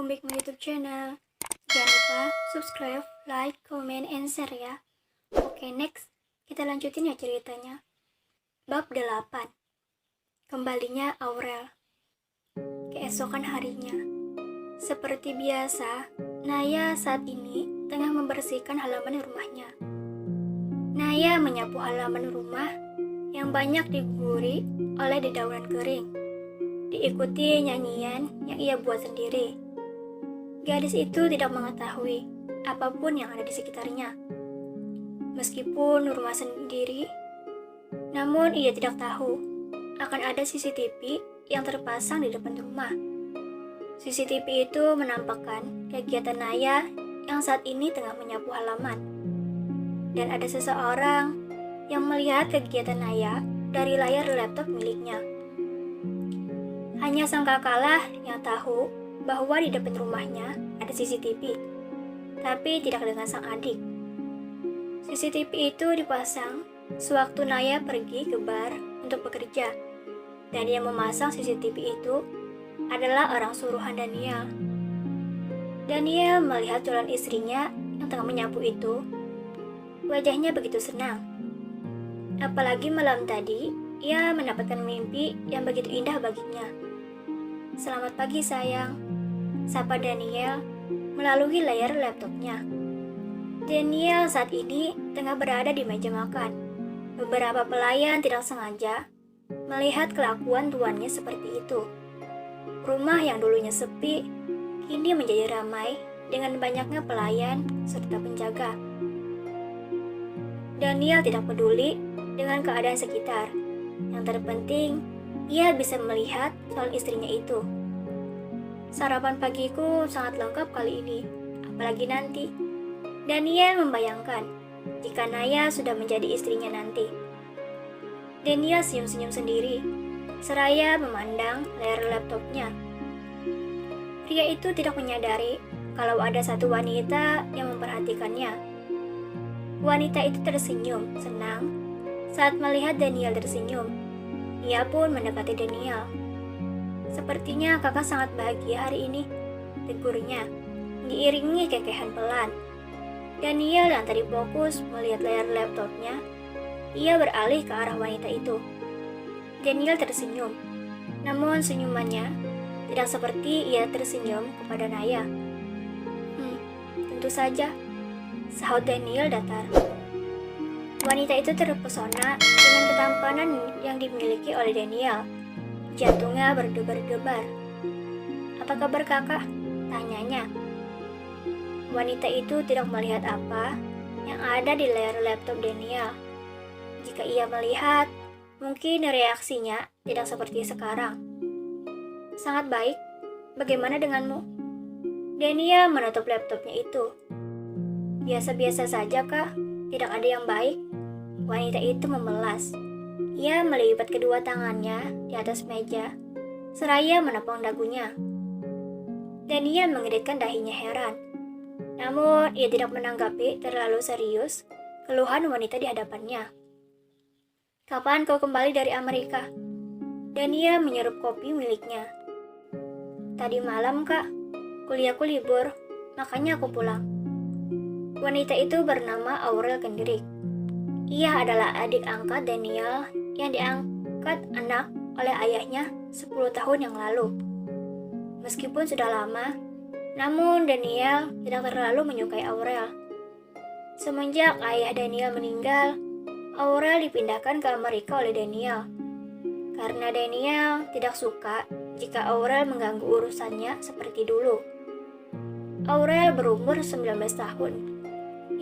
welcome back my YouTube channel. Jangan lupa subscribe, like, comment, and share ya. Oke, next. Kita lanjutin ya ceritanya. Bab 8. Kembalinya Aurel. Keesokan harinya. Seperti biasa, Naya saat ini tengah membersihkan halaman rumahnya. Naya menyapu halaman rumah yang banyak diguguri oleh dedaunan kering, diikuti nyanyian yang ia buat sendiri. Gadis itu tidak mengetahui apapun yang ada di sekitarnya. Meskipun rumah sendiri, namun ia tidak tahu akan ada CCTV yang terpasang di depan rumah. CCTV itu menampakkan kegiatan Naya yang saat ini tengah menyapu halaman. Dan ada seseorang yang melihat kegiatan Naya dari layar laptop miliknya. Hanya sang kakaklah yang tahu bahwa di depan rumahnya ada CCTV, tapi tidak dengan sang adik. CCTV itu dipasang sewaktu Naya pergi ke bar untuk bekerja, dan yang memasang CCTV itu adalah orang suruhan Daniel. Daniel melihat calon istrinya yang tengah menyapu itu. Wajahnya begitu senang. Apalagi malam tadi, ia mendapatkan mimpi yang begitu indah baginya. "Selamat pagi sayang," sapa Daniel melalui layar laptopnya. Daniel saat ini tengah berada di meja makan. Beberapa pelayan tidak sengaja melihat kelakuan tuannya seperti itu. Rumah yang dulunya sepi, kini menjadi ramai dengan banyaknya pelayan serta penjaga. Daniel tidak peduli dengan keadaan sekitar. Yang terpenting, ia bisa melihat calon istrinya itu. "Sarapan pagiku sangat lengkap kali ini, apalagi nanti." Daniel membayangkan jika Naya sudah menjadi istrinya nanti. Daniel senyum-senyum sendiri, seraya memandang layar laptopnya. Pria itu tidak menyadari kalau ada satu wanita yang memperhatikannya. Wanita itu tersenyum senang saat melihat Daniel tersenyum. Ia pun mendekati Daniel. "Sepertinya kakak sangat bahagia hari ini," tegurnya, diiringi kekehan pelan. Daniel yang tadi fokus melihat layar laptopnya, ia beralih ke arah wanita itu. Daniel tersenyum, namun senyumannya tidak seperti ia tersenyum kepada Naya. Tentu saja," sahut Daniel datar. Wanita itu terpesona dengan ketampanan yang dimiliki oleh Daniel. Jantungnya berdebar-debar. "Apa kabar kakak?" tanyanya. Wanita itu tidak melihat apa yang ada di layar laptop Daniel. Jika ia melihat, mungkin reaksinya tidak seperti sekarang. "Sangat baik. Bagaimana denganmu?" Daniel menutup laptopnya itu. "Biasa-biasa saja kak, tidak ada yang baik." Wanita itu memelas. Ia melipat kedua tangannya di atas meja, seraya menepang dagunya. Daniel mengeritkan dahinya heran. Namun, ia tidak menanggapi terlalu serius keluhan wanita di hadapannya. "Kapan kau kembali dari Amerika?" Daniel menyerup kopi miliknya. "Tadi malam kak, kuliahku libur, makanya aku pulang." Wanita itu bernama Aurel Kendrick. Ia adalah adik angkat Daniel yang diangkat anak oleh ayahnya 10 tahun yang lalu. Meskipun sudah lama, namun Daniel tidak terlalu menyukai Aurel. Semenjak ayah Daniel meninggal, Aurel dipindahkan ke Amerika oleh Daniel. Karena Daniel tidak suka jika Aurel mengganggu urusannya seperti dulu. Aurel berumur 19 tahun.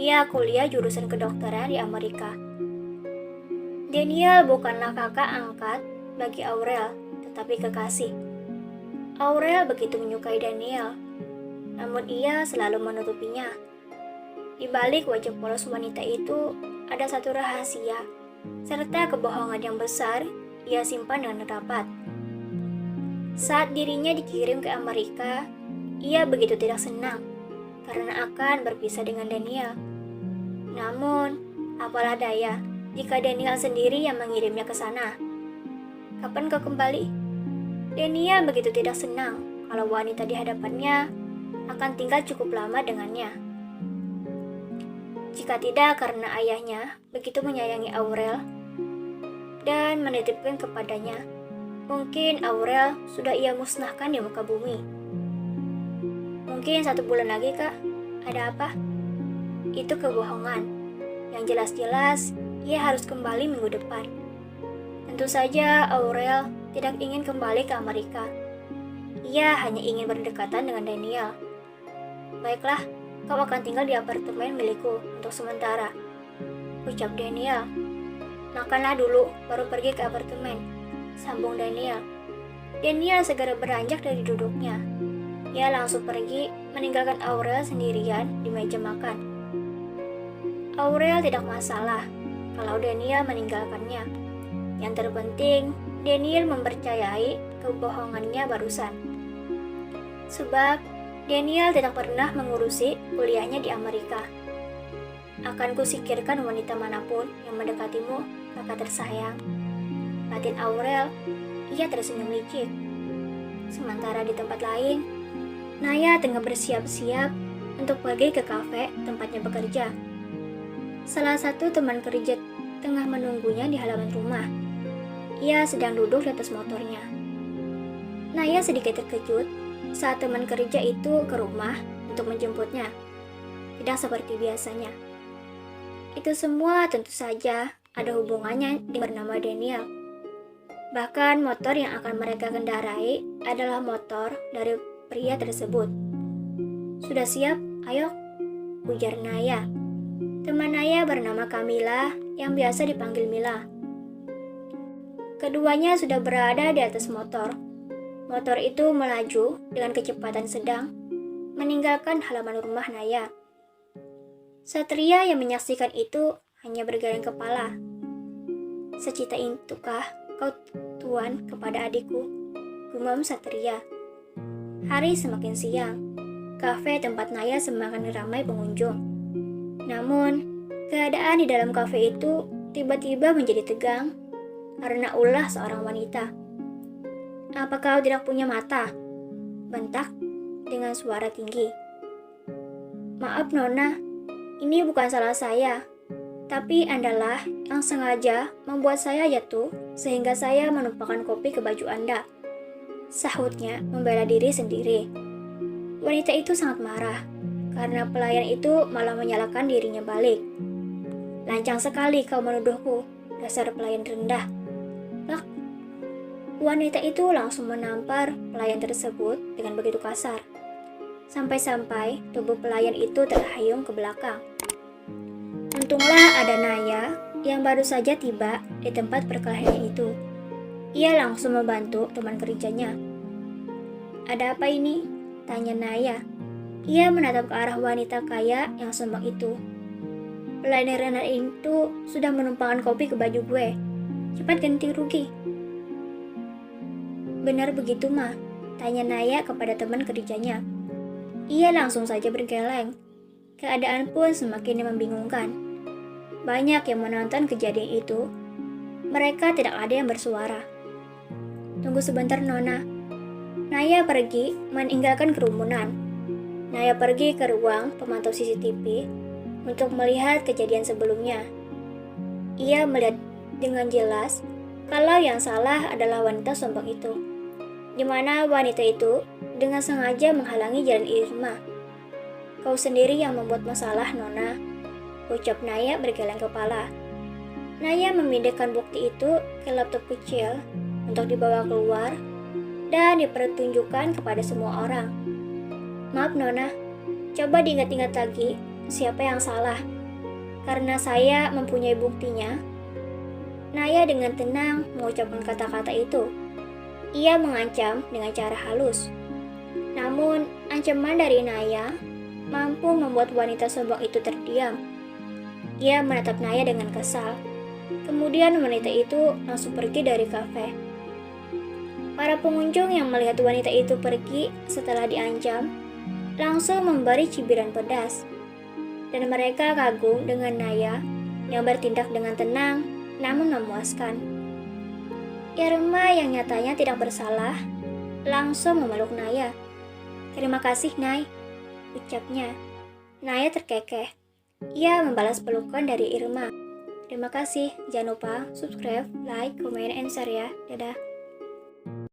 Ia kuliah jurusan kedokteran di Amerika. Daniel bukanlah kakak angkat bagi Aurel, tetapi kekasih. Aurel begitu menyukai Daniel, namun ia selalu menutupinya. Di balik wajah polos wanita itu ada satu rahasia, serta kebohongan yang besar ia simpan dengan rapat. Saat dirinya dikirim ke Amerika, ia begitu tidak senang karena akan berpisah dengan Daniel. Namun, apalah daya jika Daniel sendiri yang mengirimnya ke sana. "Kapan kau kembali?" Daniel begitu tidak senang kalau wanita di hadapannya akan tinggal cukup lama dengannya. Jika tidak karena ayahnya begitu menyayangi Aurel dan menitipkan kepadanya, mungkin Aurel sudah ia musnahkan di muka bumi. Mungkin 1 bulan lagi, Kak. Ada apa? Itu kebohongan. Yang jelas-jelas ia harus kembali minggu depan. Tentu saja Aurel tidak ingin kembali ke Amerika. Ia hanya ingin berdekatan dengan Daniel. Baiklah, kau akan tinggal di apartemen milikku untuk sementara, ucap Daniel. Makanlah dulu, baru pergi ke apartemen, sambung Daniel. Daniel segera beranjak dari duduknya. Ia langsung pergi, meninggalkan Aurel sendirian di meja makan. Aurel tidak masalah kalau Daniel meninggalkannya. Yang terpenting, Daniel mempercayai kebohongannya barusan. Sebab Daniel tidak pernah mengurusi kuliahnya di Amerika. Akan kusikirkan wanita manapun yang mendekatimu, kakak tersayang. Batin Aurel, ia tersenyum licik. Sementara di tempat lain, Naya tengah bersiap-siap untuk pergi ke kafe tempatnya bekerja. Salah satu teman kerja tengah menunggunya di halaman rumah. Ia sedang duduk di atas motornya. Naya sedikit terkejut saat teman kerja itu ke rumah untuk menjemputnya. Tidak seperti biasanya. Itu semua tentu saja ada hubungannya dengan bernama Daniel. Bahkan motor yang akan mereka kendarai adalah motor dari pria tersebut. Sudah siap? Ayo, ujar Naya. Teman Naya bernama Camilla yang biasa dipanggil Mila. Keduanya sudah berada di atas motor. Motor itu melaju dengan kecepatan sedang, meninggalkan halaman rumah Naya. Satria yang menyaksikan itu hanya bergeleng kepala. Secita itukah kau, Tuan, kepada adikku? Gumam Satria. Hari semakin siang. Kafe tempat Naya semakin ramai pengunjung. Namun, keadaan di dalam kafe itu tiba-tiba menjadi tegang karena ulah seorang wanita. Apa kau tidak punya mata? Bentak dengan suara tinggi. Maaf Nona, ini bukan salah saya, tapi Andalah yang sengaja membuat saya jatuh sehingga saya menumpahkan kopi ke baju Anda, sahutnya membela diri sendiri. Wanita itu sangat marah karena pelayan itu malah menyalahkan dirinya balik. Lancang sekali kau menuduhku, dasar pelayan rendah. Bak. Wanita itu langsung menampar pelayan tersebut dengan begitu kasar. Sampai-sampai tubuh pelayan itu terhuyung ke belakang. Untunglah ada Naya yang baru saja tiba di tempat perkelahian itu. Ia langsung membantu teman kerjanya. Ada apa ini? Tanya Naya. Ia menatap ke arah wanita kaya yang sombong itu. Pelayan rendah itu sudah menumpahkan kopi ke baju gue. Cepat ganti rugi. Benar begitu, Ma? Tanya Naya kepada teman kerjanya. Ia langsung saja bergeleng. Keadaan pun semakin membingungkan. Banyak yang menonton kejadian itu. Mereka tidak ada yang bersuara. Tunggu sebentar, Nona. Naya pergi meninggalkan kerumunan. Naya pergi ke ruang pemantau CCTV untuk melihat kejadian sebelumnya. Ia melihat dengan jelas kalau yang salah adalah wanita sombong itu, di mana wanita itu dengan sengaja menghalangi jalan Irma. Kau sendiri yang membuat masalah, Nona, ucap Naya bergeleng kepala. Naya memindahkan bukti itu ke laptop kecil untuk dibawa keluar dan dipertunjukkan kepada semua orang. Maaf Nona, coba diingat-ingat lagi siapa yang salah. Karena saya mempunyai buktinya. Naya dengan tenang mengucapkan kata-kata itu. Ia mengancam dengan cara halus. Namun, ancaman dari Naya mampu membuat wanita sombong itu terdiam. Ia menatap Naya dengan kesal. Kemudian wanita itu langsung pergi dari kafe. Para pengunjung yang melihat wanita itu pergi setelah diancam langsung memberi cibiran pedas. Dan mereka kagum dengan Naya yang bertindak dengan tenang namun memuaskan. Irma yang nyatanya tidak bersalah langsung memeluk Naya. Terima kasih, Nay. ucapnya. Naya terkekeh. Ia membalas pelukan dari Irma. Terima kasih, jangan lupa subscribe, like, comment, and share ya. Dadah.